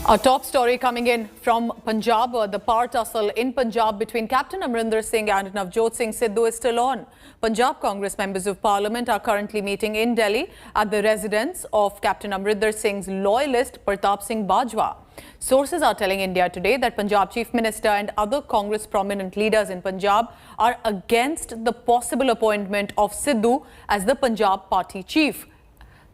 A top story coming in from Punjab. The power tussle in Punjab between Captain Amrinder Singh and Navjot Singh Sidhu is still on. Punjab Congress members of Parliament are currently meeting in Delhi at the residence of Captain Amrinder Singh's loyalist Pratap Singh Bajwa. Sources are telling India Today that Punjab Chief Minister and other Congress prominent leaders in Punjab are against the possible appointment of Sidhu as the Punjab party chief.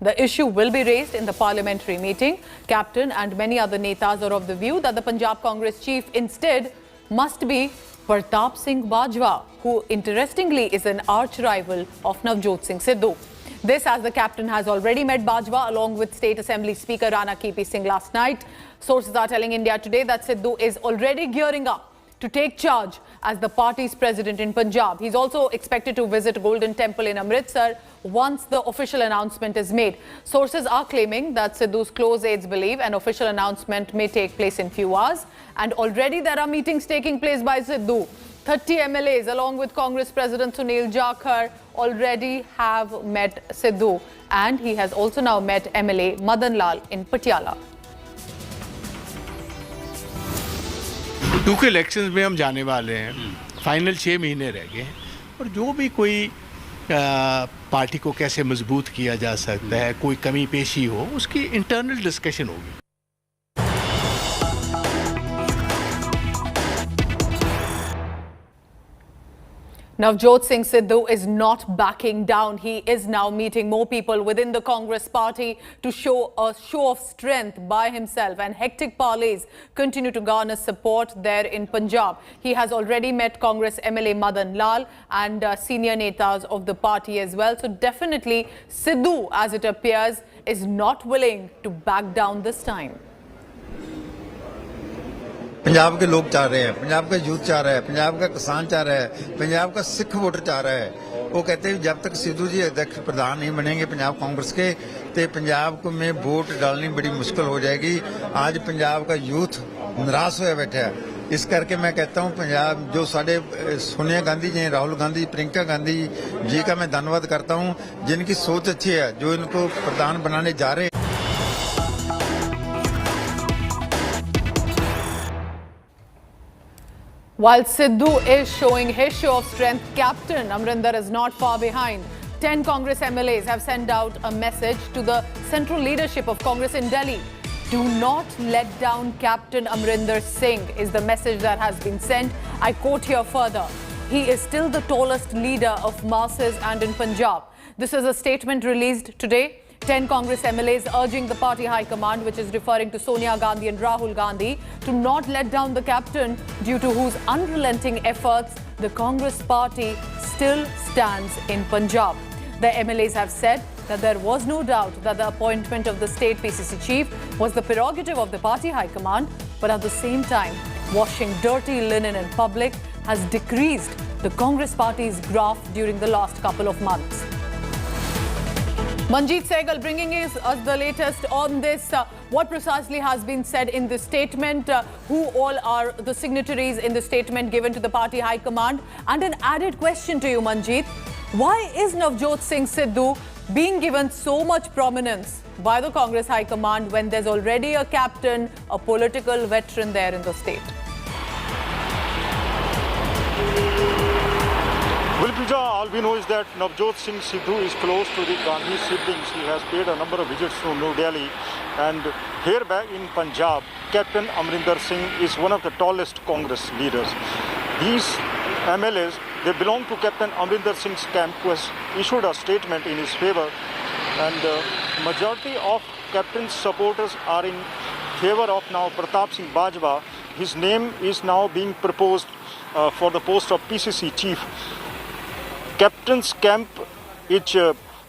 The issue will be raised in the parliamentary meeting. Captain and many other netas are of the view that the Punjab Congress chief instead must be Pratap Singh Bajwa, who interestingly is an arch rival of Navjot Singh Sidhu. This as the captain has already met Bajwa along with State Assembly Speaker Rana KP Singh last night. Sources are telling India Today that Sidhu is already gearing up to take charge as the party's president in Punjab. He's also expected to visit Golden Temple in Amritsar once the official announcement is made. Sources are claiming that Sidhu's close aides believe an official announcement may take place in few hours. And already there are meetings taking place by Sidhu. 30 MLAs along with Congress President Sunil Jakhar already have met Sidhu. And he has also now met MLA Madan Lal in Patiala. क्योंकि elections में हम जाने वाले हैं, final 6 महीने रह गए हैं और जो भी कोई पार्टी को कैसे मजबूत किया जा सकता है, कोई कमी पेशी हो, उसकी इंटरनल डिस्कशन होगी. Navjot Singh Sidhu is not backing down. He is now meeting more people within the Congress party to show a show of strength by himself, and hectic parleys continue to garner support there in Punjab. He has already met Congress MLA Madan Lal and senior netas of the party as well. So definitely Sidhu, as it appears, is not willing to back down this time. Punjab के लोग चाह रहे हैं, पंजाब का youth चाह रहा है, पंजाब का किसान चाह रहा है, पंजाब का सिख वोटर चाह रहा है. वो कहते हैं जब तक सिद्धू जी अध्यक्ष प्रधान नहीं बनेंगे पंजाब कांग्रेस के, तो पंजाब में वोट डालनी बड़ी मुश्किल हो जाएगी. आज पंजाब का यूथ निराश होया बैठा है. इस करके मैं कहता हूं पंजाब जो साढ़े सोनिया गांधी जी, राहुल गांधी, प्रियंका गांधी जी का मैं धन्यवाद करता हूं, जिनकी सोच अच्छी है, जो इनको प्रधान बनाने जा रहे हैं. While Sidhu is showing his show of strength, Captain Amrinder is not far behind. 10 Congress MLAs have sent out a message to the central leadership of Congress in Delhi. Do not let down Captain Amrinder Singh is the message that has been sent. I quote here further. He is still the tallest leader of masses and in Punjab. This is a statement released today. 10 Congress MLAs urging the party high command, which is referring to Sonia Gandhi and Rahul Gandhi, to not let down the captain, due to whose unrelenting efforts the Congress party still stands in Punjab. The MLAs have said that there was no doubt that the appointment of the state PCC chief was the prerogative of the party high command, but at the same time, washing dirty linen in public has decreased the Congress party's graph during the last couple of months. Manjeet Sehgal bringing us the latest on this. What precisely has been said in the statement? Who all are the signatories in the statement given to the party high command? And an added question to you, Manjeet. Why is Navjot Singh Sidhu being given so much prominence by the Congress high command when there's already a captain, a political veteran there in the state? Well, Pooja, all we know is that Navjot Singh Sidhu is close to the Gandhi siblings. He has paid a number of visits to New Delhi. And here back in Punjab, Captain Amrinder Singh is one of the tallest Congress leaders. These MLAs, they belong to Captain Amrinder Singh's camp, who has issued a statement in his favor. And majority of Captain's supporters are in favor of now Pratap Singh Bajwa. His name is now being proposed for the post of PCC chief. Captain's camp is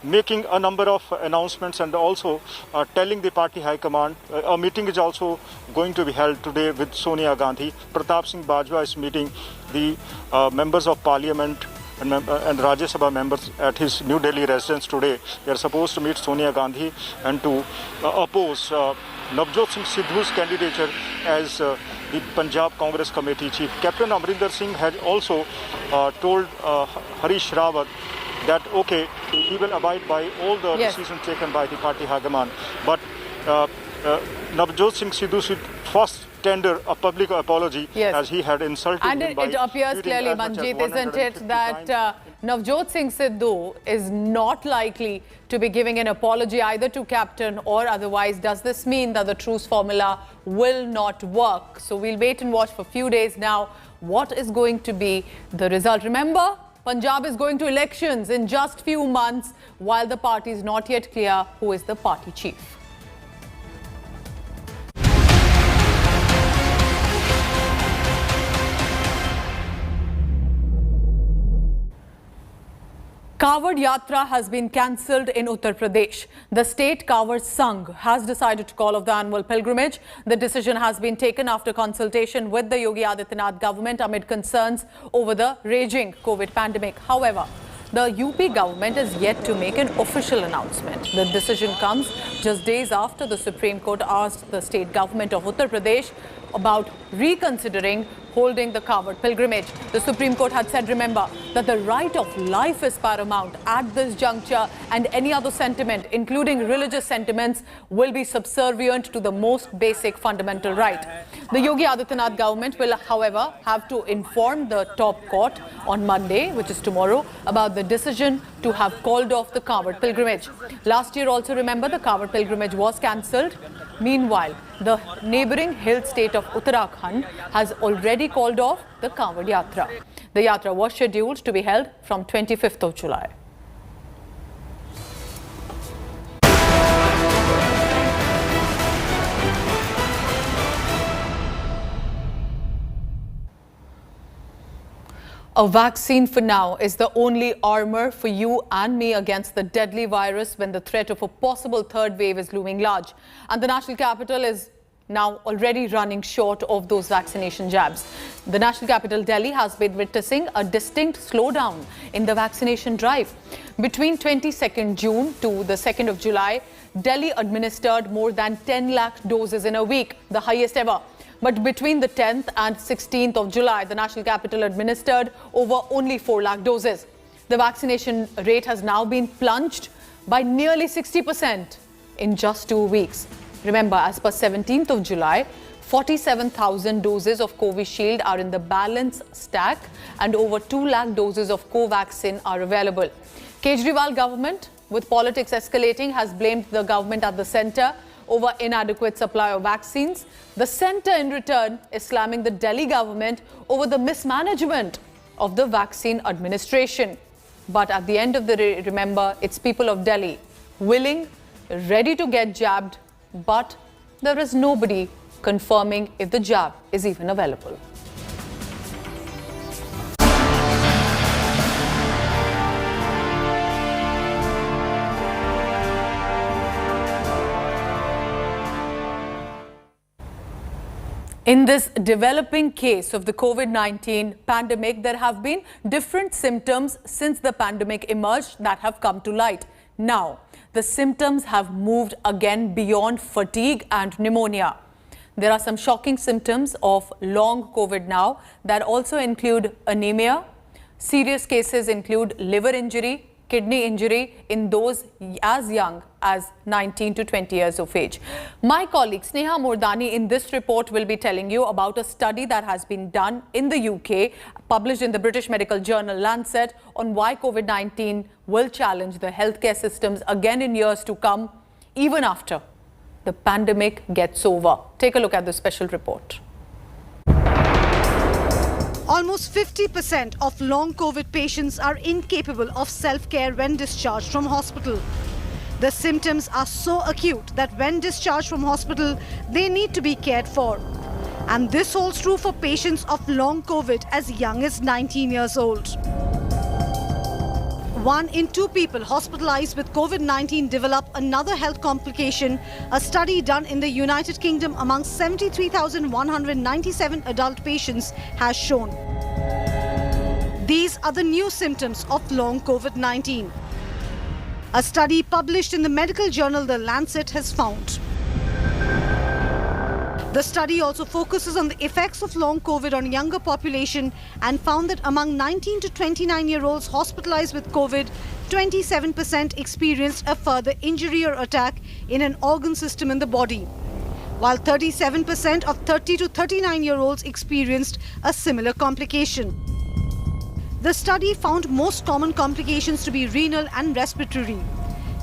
making a number of announcements and also telling the party high command. A meeting is also going to be held today with Sonia Gandhi. Pratap Singh Bajwa is meeting the members of parliament and Rajya Sabha members at his New Delhi residence today. They are supposed to meet Sonia Gandhi and to oppose Navjot Singh Sidhu's candidature as the Punjab Congress Committee chief. Captain Amrinder Singh has also told Harish Rawat that okay, he will abide by all the decisions taken by the party high command. But Navjot Singh Sidhu should first tender a public apology, Yes. as he had insulted And him by it appears tweeting clearly, as much as Manjeet, isn't it, 150 that times. Navjot Singh Sidhu is not likely to be giving an apology either to captain or otherwise. Does this mean that the truce formula will not work? So we'll wait and watch for a few days now. What is going to be the result? Remember, Punjab is going to elections in just few months, while the party is not yet clear who is the party chief. Kawad Yatra has been cancelled in Uttar Pradesh. The state Kawad Sangh has decided to call off the annual pilgrimage. The decision has been taken after consultation with the Yogi Adityanath government amid concerns over the raging COVID pandemic. However, the UP government is yet to make an official announcement. The decision comes just days after the Supreme Court asked the state government of Uttar Pradesh about reconsidering holding the Kawad pilgrimage. The Supreme Court had said, remember, that the right of life is paramount at this juncture, and any other sentiment, including religious sentiments, will be subservient to the most basic fundamental right. The Yogi Adityanath government will, however, have to inform the top court on Monday, which is tomorrow, about the decision to have called off the Kawad pilgrimage. Last year also, remember, the Kawad pilgrimage was cancelled. Meanwhile, the neighbouring hill state of Uttarakhand has already called off the Kawad Yatra. The Yatra was scheduled to be held from 25th of July. A vaccine for now is the only armor for you and me against the deadly virus when the threat of a possible third wave is looming large. And the national capital is now already running short of those vaccination jabs. The national capital, Delhi, has been witnessing a distinct slowdown in the vaccination drive. Between 22nd June to the 2nd of July, Delhi administered more than 10 lakh doses in a week, the highest ever. But between the 10th and 16th of July, the national capital administered over only 4 lakh doses. The vaccination rate has now been plunged by nearly 60% in just 2 weeks. Remember, as per 17th of July, 47,000 doses of Covishield are in the balance stack and over 2 lakh doses of Covaxin are available. Kejriwal government, with politics escalating, has blamed the government at the centre over inadequate supply of vaccines. The centre, in return, is slamming the Delhi government over the mismanagement of the vaccine administration. But at the end of the day, remember, it's people of Delhi willing, ready to get jabbed, but there is nobody confirming if the jab is even available. In this developing case of the COVID-19 pandemic, there have been different symptoms since the pandemic emerged that have come to light. Now, the symptoms have moved again beyond fatigue and pneumonia. There are some shocking symptoms of long COVID now that also include anemia. Serious cases include liver injury, kidney injury in those as young as 19 to 20 years of age. My colleague Sneha Mordani in this report will be telling you about a study that has been done in the UK, published in the British medical journal Lancet, on why COVID-19 will challenge the healthcare systems again in years to come, even after the pandemic gets over. Take a look at this special report. Almost 50% of long COVID patients are incapable of self-care when discharged from hospital. The symptoms are so acute that when discharged from hospital, they need to be cared for. And this holds true for patients of long COVID as young as 19 years old. 1 in 2 people hospitalized with COVID-19 develop another health complication, a study done in the United Kingdom among 73,197 adult patients has shown. These are the new symptoms of long COVID-19. A study published in the medical journal The Lancet has found. The study also focuses on the effects of long COVID on younger population and found that among 19 to 29-year-olds hospitalized with COVID, 27% experienced a further injury or attack in an organ system in the body, while 37% of 30 to 39-year-olds experienced a similar complication. The study found most common complications to be renal and respiratory.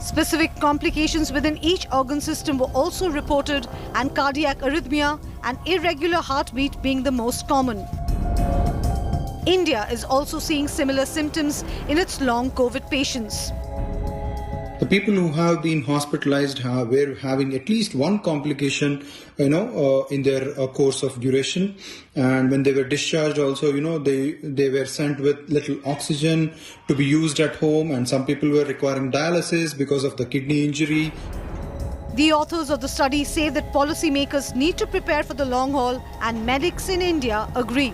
Specific complications within each organ system were also reported, and cardiac arrhythmia and irregular heartbeat being the most common. India is also seeing similar symptoms in its long COVID patients. The people who have been hospitalized were having at least one complication, in their course of duration. And when they were discharged also, they were sent with little oxygen to be used at home. And some people were requiring dialysis because of the kidney injury. The authors of the study say that policymakers need to prepare for the long haul, and medics in India agree.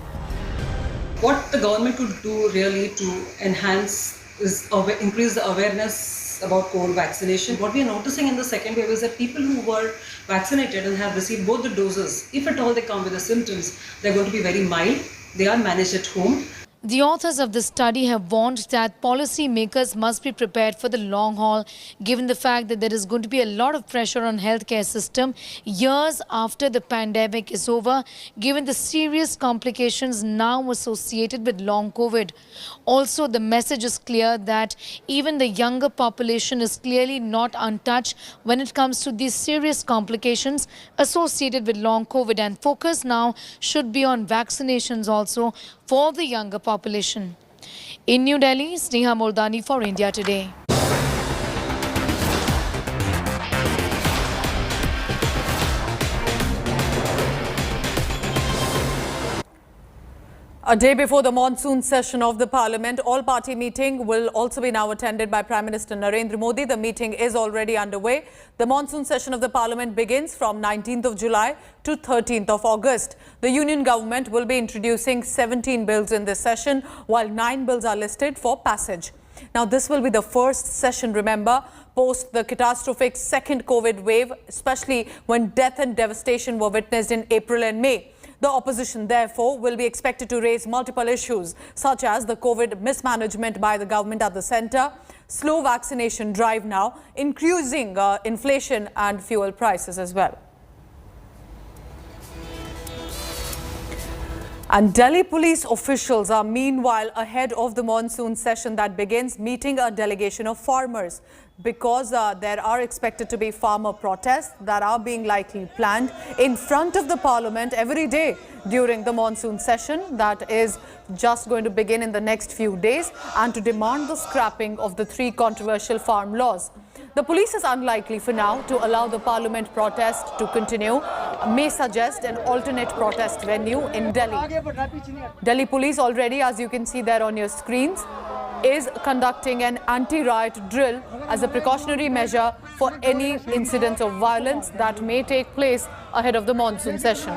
What the government could do really to enhance is increase the awareness about COVID vaccination. What we are noticing in the second wave is that people who were vaccinated and have received both the doses, if at all they come with the symptoms, they're going to be very mild. They are managed at home. The authors of the study have warned that policymakers must be prepared for the long haul, given the fact that there is going to be a lot of pressure on healthcare system years after the pandemic is over, given the serious complications now associated with long COVID. Also, the message is clear that even the younger population is clearly not untouched when it comes to these serious complications associated with long COVID, and focus now should be on vaccinations also for the younger population. In New Delhi, Sneha Mordani for India Today. A day before the monsoon session of the Parliament, all-party meeting will also be now attended by Prime Minister Narendra Modi. The meeting is already underway. The monsoon session of the Parliament begins from 19th of July to 13th of August. The Union government will be introducing 17 bills in this session, while 9 bills are listed for passage. Now, this will be the first session, remember, post the catastrophic second COVID wave, especially when death and devastation were witnessed in April and May. The opposition, therefore, will be expected to raise multiple issues, such as the COVID mismanagement by the government at the centre, slow vaccination drive now, increasing inflation and fuel prices as well. And Delhi police officials are meanwhile ahead of the monsoon session that begins, meeting a delegation of farmers, because there are expected to be farmer protests that are being likely planned in front of the Parliament every day during the monsoon session that is just going to begin in the next few days, and to demand the scrapping of the 3 controversial farm laws. The police is unlikely for now to allow the Parliament protest to continue, may suggest an alternate protest venue in Delhi. Delhi police already, as you can see there on your screens, is conducting an anti-riot drill as a precautionary measure for any incidents of violence that may take place ahead of the monsoon session.